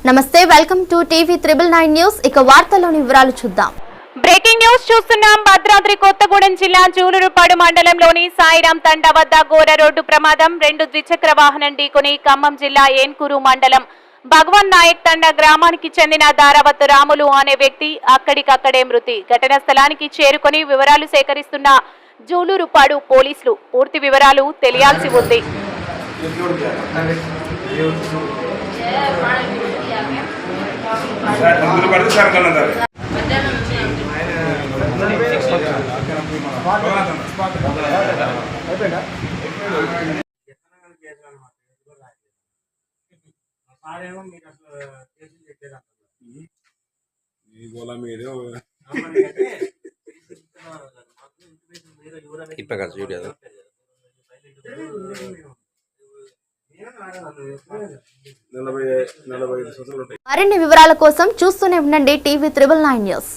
నమస్తే welcome to TV 999 news ఇక వార్తల్లోని వివరాలు చూద్దాం బ్రేకింగ్ న్యూస్ చూస్తున్నాం భద్రాద్రి కొత్తగూడెం జిల్లా జూలూరుపాడు మండలంలోని సాయిరాం తండా వద్ద ఘోర రోడ్డు ప్రమాదం 2 ద్విచక్ర వాహనం ఢీకొని ఖమ్మం జిల్లా ఏన్కూరు మండలం భగవాన్ నాయక్ తండా గ్రామానికి చెందిన దారావత్ రాములు అనే వ్యక్తి అక్కడికక్కడే మృతి ఘటనా స్థలానికి చేరుకొని వివరాలు సేకరిస్తున్న జూలూరుపాడు పోలీసులు పూర్తి వివరాలు తెలియాల్సి ఉంది మరిన్ని వివరాల కోసం చూస్తూనే ఉండండి టీవీ 999 న్యూస్.